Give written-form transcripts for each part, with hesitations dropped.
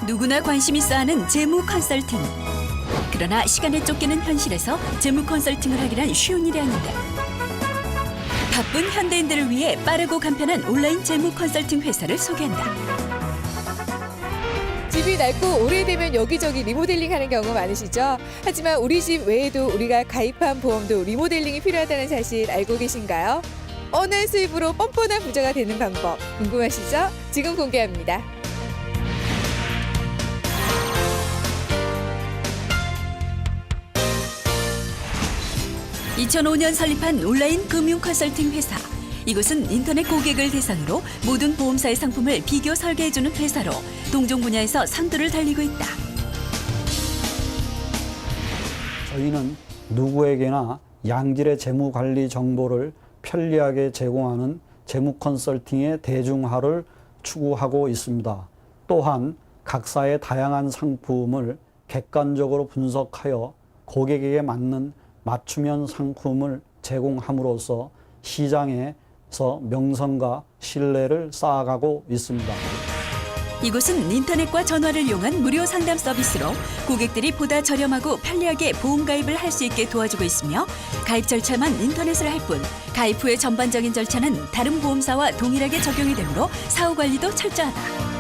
누구나 관심 있어 하는 재무 컨설팅. 그러나 시간에 쫓기는 현실에서 재무 컨설팅을 하기란 쉬운 일이 아닌데. 바쁜 현대인들을 위해 빠르고 간편한 온라인 재무 컨설팅 회사를 소개한다. 집이 낡고 오래되면 여기저기 리모델링 하는 경우 많으시죠? 하지만 우리 집 외에도 우리가 가입한 보험도 리모델링이 필요하다는 사실 알고 계신가요? 어느 수입으로 뻔뻔한 부자가 되는 방법 궁금하시죠? 지금 공개합니다. (2005년) 설립한 온라인 금융 컨설팅 회사. 이곳은 인터넷 고객을 대상으로 모든 보험사의 상품을 비교 설계해주는 회사로 동종 분야에서 선두를 달리고 있다. 저희는 누구에게나 양질의 재무 관리 정보를 편리하게 제공하는 재무 컨설팅의 대중화를 추구하고 있습니다. 또한 각사의 다양한 상품을 객관적으로 분석하여 고객에게 맞는 맞춤형 상품을 제공함으로써 시장에서 명성과 신뢰를 쌓아가고 있습니다. 이곳은 인터넷과 전화를 이용한 무료 상담 서비스로 고객들이 보다 저렴하고 편리하게 보험 가입을 할 수 있게 도와주고 있으며, 가입 절차만 인터넷으로 할 뿐 가입 후의 전반적인 절차는 다른 보험사와 동일하게 적용이 되므로 사후 관리도 철저하다.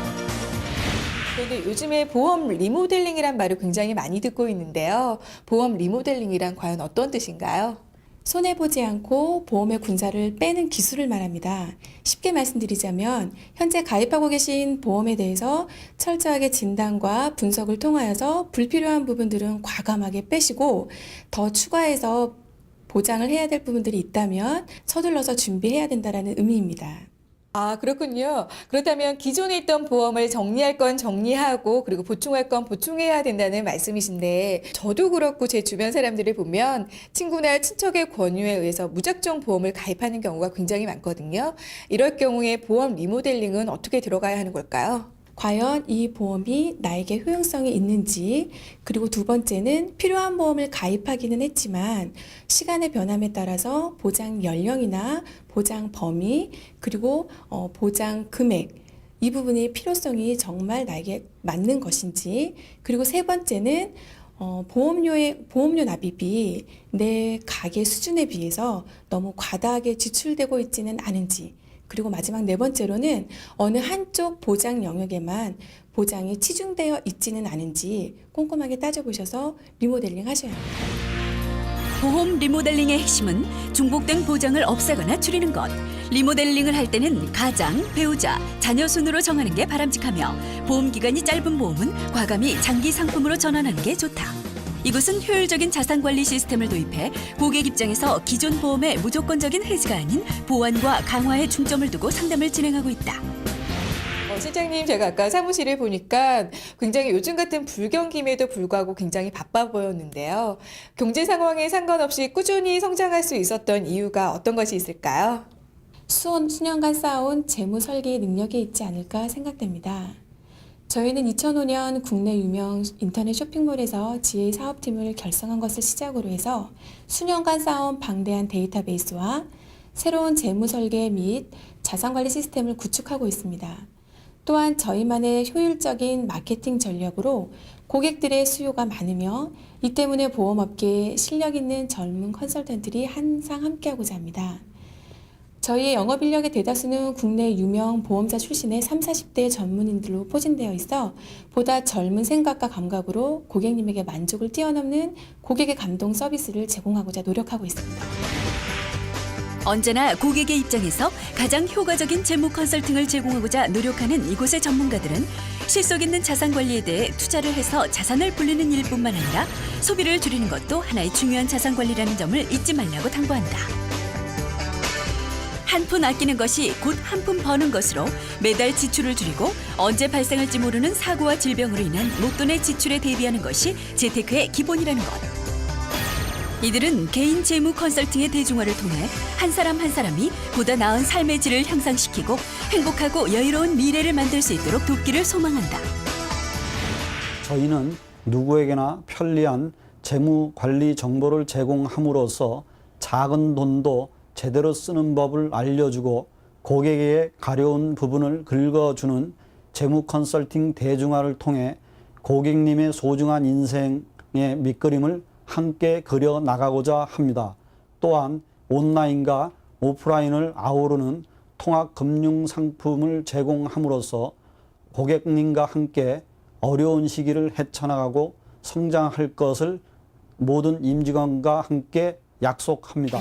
그런데 요즘에 보험 리모델링이란 말을 굉장히 많이 듣고 있는데요. 보험 리모델링이란 과연 어떤 뜻인가요? 손해보지 않고 보험의 군사를 빼는 기술을 말합니다. 쉽게 말씀드리자면 현재 가입하고 계신 보험에 대해서 철저하게 진단과 분석을 통하여서 불필요한 부분들은 과감하게 빼시고 더 추가해서 보장을 해야 될 부분들이 있다면 서둘러서 준비해야 된다는 의미입니다. 아, 그렇군요. 그렇다면 기존에 있던 보험을 정리할 건 정리하고 그리고 보충할 건 보충해야 된다는 말씀이신데, 저도 그렇고 제 주변 사람들을 보면 친구나 친척의 권유에 의해서 무작정 보험을 가입하는 경우가 굉장히 많거든요. 이럴 경우에 보험 리모델링은 어떻게 들어가야 하는 걸까요? 과연 이 보험이 나에게 효용성이 있는지, 그리고 두 번째는 필요한 보험을 가입하기는 했지만 시간의 변함에 따라서 보장 연령이나 보장 범위, 그리고 보장 금액, 이 부분의 필요성이 정말 나에게 맞는 것인지, 그리고 세 번째는 보험료 납입이 내 가계 수준에 비해서 너무 과다하게 지출되고 있지는 않은지, 그리고 마지막 네 번째로는 어느 한쪽 보장 영역에만 보장이 치중되어 있지는 않은지 꼼꼼하게 따져보셔서 리모델링 하셔야 합니다. 보험 리모델링의 핵심은 중복된 보장을 없애거나 줄이는 것. 리모델링을 할 때는 가장, 배우자, 자녀 순으로 정하는 게 바람직하며, 보험 기간이 짧은 보험은 과감히 장기 상품으로 전환하는 게 좋다. 이곳은 효율적인 자산관리 시스템을 도입해 고객 입장에서 기존 보험의 무조건적인 해지가 아닌 보완과 강화에 중점을 두고 상담을 진행하고 있다. 실장님, 제가 아까 사무실을 보니까 굉장히 요즘 같은 불경기임에도 불구하고 굉장히 바빠 보였는데요. 경제 상황에 상관없이 꾸준히 성장할 수 있었던 이유가 어떤 것이 있을까요? 수년간 쌓아온 재무 설계 능력이 있지 않을까 생각됩니다. 저희는 2005년 국내 유명 인터넷 쇼핑몰에서 지혜 사업팀을 결성한 것을 시작으로 해서 수년간 쌓아온 방대한 데이터베이스와 새로운 재무 설계 및 자산관리 시스템을 구축하고 있습니다. 또한 저희만의 효율적인 마케팅 전략으로 고객들의 수요가 많으며, 이 때문에 보험업계에 실력 있는 젊은 컨설턴트들이 항상 함께하고자 합니다. 저희의 영업 인력의 대다수는 국내 유명 보험사 출신의 30, 40대 전문인들로 포진되어 있어 보다 젊은 생각과 감각으로 고객님에게 만족을 뛰어넘는 고객의 감동 서비스를 제공하고자 노력하고 있습니다. 언제나 고객의 입장에서 가장 효과적인 재무 컨설팅을 제공하고자 노력하는 이곳의 전문가들은 실속 있는 자산 관리에 대해 투자를 해서 자산을 불리는 일뿐만 아니라 소비를 줄이는 것도 하나의 중요한 자산 관리라는 점을 잊지 말라고 당부한다. 한 푼 아끼는 것이 곧 한 푼 버는 것으로 매달 지출을 줄이고 언제 발생할지 모르는 사고와 질병으로 인한 목돈의 지출에 대비하는 것이 재테크의 기본이라는 것. 이들은 개인 재무 컨설팅의 대중화를 통해 한 사람 한 사람이 보다 나은 삶의 질을 향상시키고 행복하고 여유로운 미래를 만들 수 있도록 돕기를 소망한다. 저희는 누구에게나 편리한 재무 관리 정보를 제공함으로써 작은 돈도 제대로 쓰는 법을 알려주고 고객에게 가려운 부분을 긁어주는 재무 컨설팅 대중화를 통해 고객님의 소중한 인생의 밑그림을 함께 그려 나가고자 합니다. 또한 온라인과 오프라인을 아우르는 통합 금융 상품을 제공함으로써 고객님과 함께 어려운 시기를 헤쳐나가고 성장할 것을 모든 임직원과 함께 약속합니다.